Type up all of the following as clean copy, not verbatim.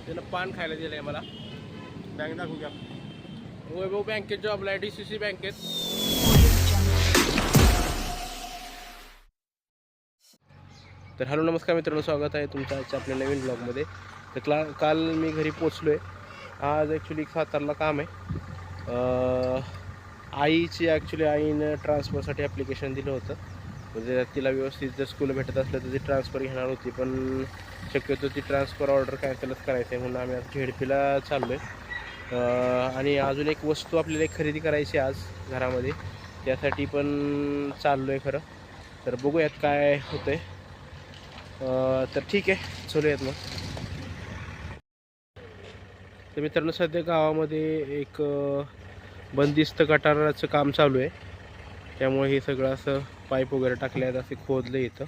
त्यानं पान खायला दिलंय मला. बँक दाखवू घ्या. वैभव बँकेत जॉबला आहे, DCC बँकेत. तर हॅलो नमस्कार मित्रांनो, स्वागत आहे तुमचं आजच्या आपल्या नवीन ब्लॉगमध्ये. तर काल मी घरी पोचलो आहे. आज ॲक्च्युली सातारला काम आहे. आईची आईनं ट्रान्सफरसाठी ॲप्लिकेशन दिलं होतं. म्हणजे तिला व्यवस्थित जर स्कूल भेटत असलं तर ती ट्रान्सफर घेणार होती, पण शक्यतो ती ट्रान्सफर ऑर्डर कॅन्सलच करायचं आहे म्हणून आम्ही आज झेडपीला चाललो आहे. आणि अजून एक वस्तू आपल्याला एक खरेदी करायची आज घरामध्ये, त्यासाठी पण चाललो आहे खरं. तर बघूयात काय होतं आहे. तर ठीक आहे, चलूयात मग. तर मित्रांनो, सध्या गावामध्ये एक बंदिस्त गटाराचं काम चालू आहे, त्यामुळे हे सगळं असं पाईप वगैरे टाकले आहेत, असे खोदले इथं.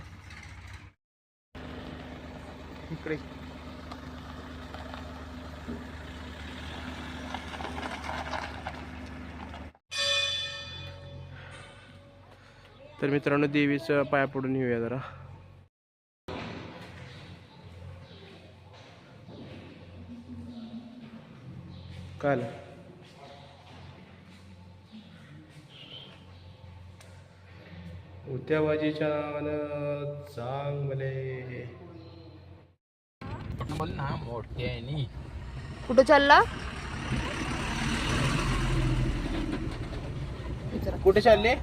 इकडे तर मित्रांनो, देवीचं पाया पडून येऊया जरा. काय उद्याबाजीच्या नावानं चांगले बोल ना, मोठे आहे नी. कुठं चालला? कुठे चालले?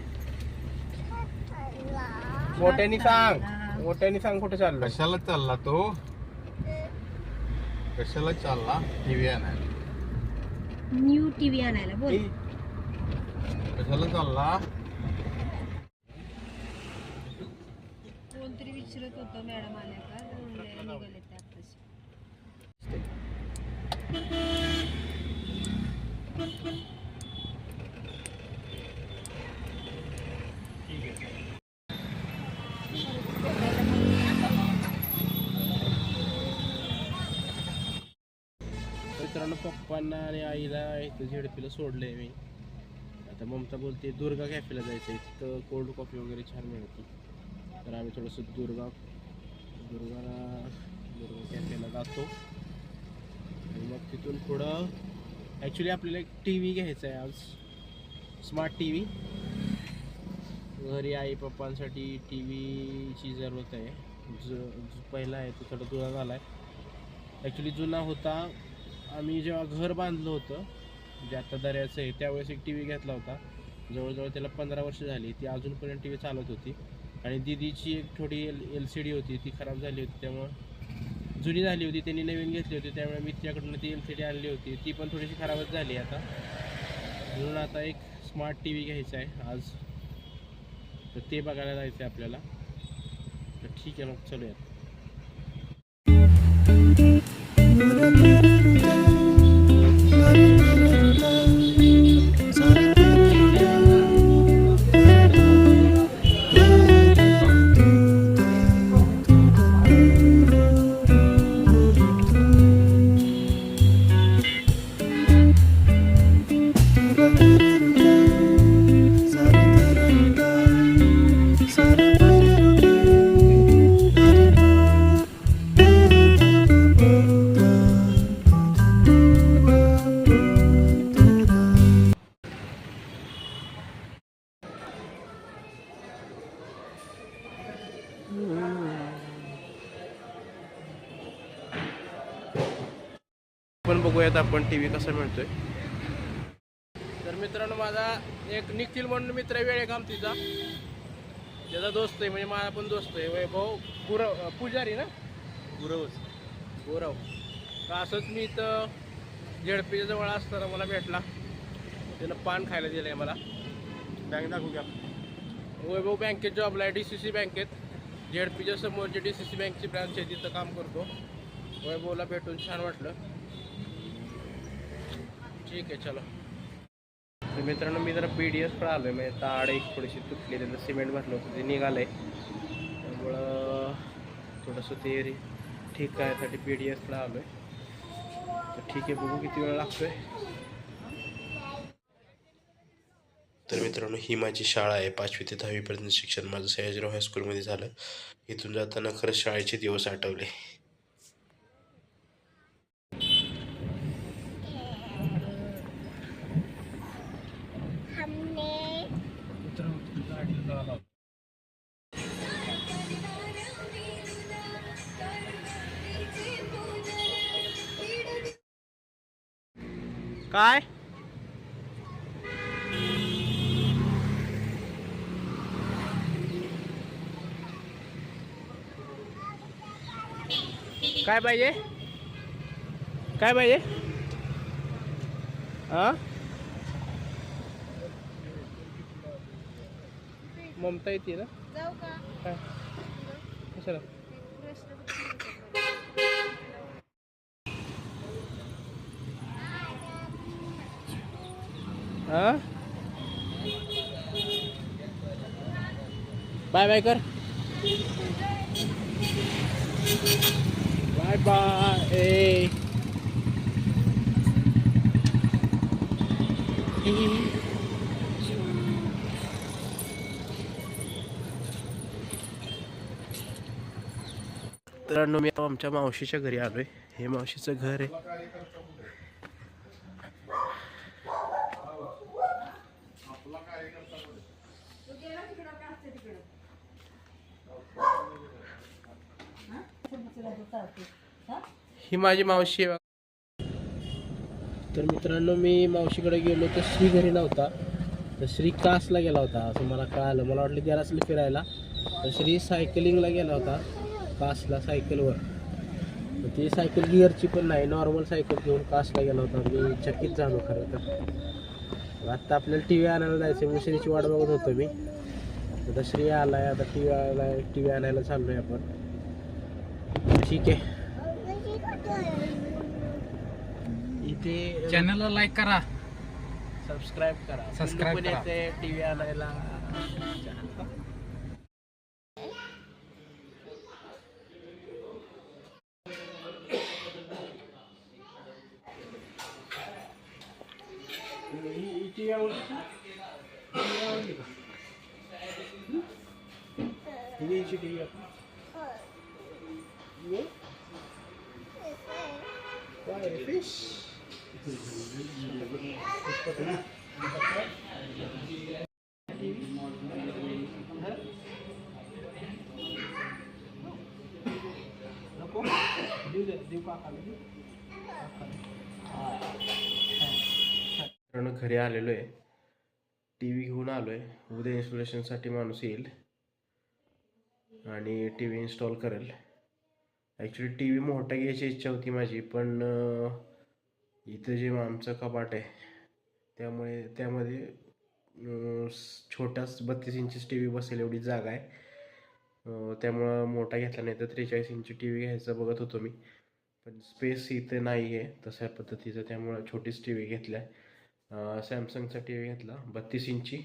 मोठ्यानी सांग कुठे चाललो. कशाला चालला तो? कशाला चालला? टीव्ही आणायला. न्यू टीव्ही आणायला. बोल. कशाला चालला? कोणतरी विचारत होतं मॅडम आल्या का, निघाले त्या आताच. मित्रांनो, पप्पांना आणि आईला इथं झेडपीला सोडलंय मी. आता ममता बोलते दुर्गा कॅफेला जायचं आहे, तिथं कोल्ड कॉफी वगैरे छान मिळते. तर आम्ही थोडंसं दुर्गा कॅफेला जातो आणि मग तिथून पुढं ॲक्च्युली आपल्याला एक टी व्ही घ्यायचा आहे आज, स्मार्ट टी व्ही. घरी आई पप्पांसाठी टी व्हीची जरूरत आहे. पहिला आहे तो थोडा जुना झाला आहे. ॲक्च्युली जुना होता. आम्ही जेव्हा घर बांधलं होतं, जे आता दर्याचं आहे, त्यावेळेस एक टी व्ही घेतला होता. जवळजवळ त्याला 15 वर्ष झाली. ती अजूनपर्यंत टी व्ही चालत होती. आणि दीदीची एक थोडी LCD होती, ती खराब झाली होती, त्यामुळं जुनी झाली होती, त्यांनी नवीन घेतली होती, त्यामुळे मी तिच्याकडून ती LCD आणली होती. ती पण थोडीशी खराबच झाली आता. म्हणून आता एक स्मार्ट टी व्ही घ्यायचा आहे आज, तर ते बघायला जायचं आहे आपल्याला. तर ठीक आहे, मग चलूयात. पण बघूयात आपण टी व्ही कसा मिळतोय. तर मित्रांनो, माझा एक निखिल म्हणून मित्र आहे, वेळे काम तिचा, त्याचा दोस्त आहे, म्हणजे माझा पण दोस्त आहे, वैभव पुजारी ना, गुरव. तर असंच मी इथं झेडपीच्या जवळ असताना मला भेटला. त्यानं पान खायला दिलं आहे मला. बँक दाखवू घ्या. वैभव बँकेत जॉबला आहे, DCC बँकेत. झेडपीच्या समोरची DCC बँकची ब्रांच आहे, तिथं काम करतो. वैभवला भेटून छान वाटलं. ठीक आहे, चला. तर मित्रांनो, मी जरा BDS आलो आहे, म्हणजे ताड एक थोडीशी तुटली, त्याचं सिमेंट भरलं होतं, ते निघालं आहे. त्यामुळं थोडंसं ते ठीक करायसाठी BDSला आलो आहे. तर ठीक आहे, बघू किती वेळ लागतो आहे. तर मित्रांनो, ही माझी शाळा आहे. 5वी ते 10वीपर्यंत शिक्षण माझं सयाजीराव हायस्कूलमध्ये झालं. इथून जाताना खरंच शाळेचे दिवस आठवले. काय काय पाहिजे, काय पाहिजे? हा, ममता येते ना? जाऊ का? काय कशाला? हा, बाय बाय कर. Bye bye. तर मी आमच्या मावशीच्या घरी आलोय. हे मावशीचं घर आहे. ही माझी मावशी आहे. तर मित्रांनो, मी मावशीकडे गेलो तर श्री घरी नव्हता. तर श्री कासला गेला होता असं मला कळालं. मला वाटलं गेला असेल फिरायला. तर श्री सायकलिंगला गेला होता कासला सायकलवर. तर ती सायकल गिअरची पण नाही, नॉर्मल सायकल घेऊन कासला गेला होता. मी चकित झालो खरं तर. आत्ता आपल्याला टी व्ही आणायला जायचं म्हणून श्रीची वाट बघत होतो मी. आता श्री आलाय, आता टी व्ही आणायला चाललोय आपण. ठीक आहे. इथे चॅनलला लाईक करा, सबस्क्राईब करा. सबस्क्राईब पण करा. येते टी व्ही आणायला. Fish. घरी आलेलो आहे. टी व्ही घेऊन आलोय. उद्या इन्स्टॉलेशनसाठी माणूस येईल आणि टी व्ही इन्स्टॉल करेल. ॲक्च्युली टी व्ही मोठा घ्यायची इच्छा होती माझी, पण इथं जे आमचं कपाट आहे त्यामध्ये छोटाच 32 इंचेस टी व्ही बसेल एवढी जागा आहे. त्यामुळं मोठा घेतला नाही तर 43 इंची टी व्ही घ्यायचा बघत होतो मी, पण स्पेस इथे नाही आहे तशा पद्धतीचं. त्यामुळं छोटीच टी व्ही घेतला आहे. सॅमसंगचा टी व्ही घेतला 32 इंची.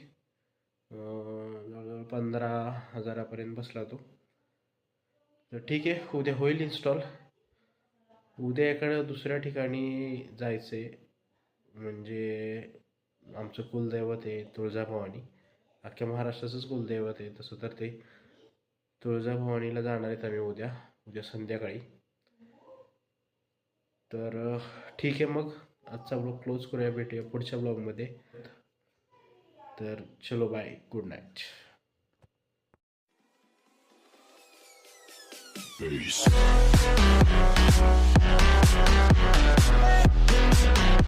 जवळजवळ 15,000पर्यंत बसला तो. तर ठीक आहे, उद्या होईल इन्स्टॉल. उद्या एखाद्या दुसऱ्या ठिकाणी जायचं आहे, म्हणजे आमचं कुलदैवत आहे तुळजाभवानी. अख्ख्या महाराष्ट्राचंच कुलदैवत आहे तसं तर ते. तुळजाभवानीला जाणार आहेत आम्ही उद्या संध्याकाळी. तर ठीक आहे, मग आजचा ब्लॉग क्लोज करूया. भेटूया पुढच्या ब्लॉगमध्ये. तर चलो बाय, गुड नाईट. Peace.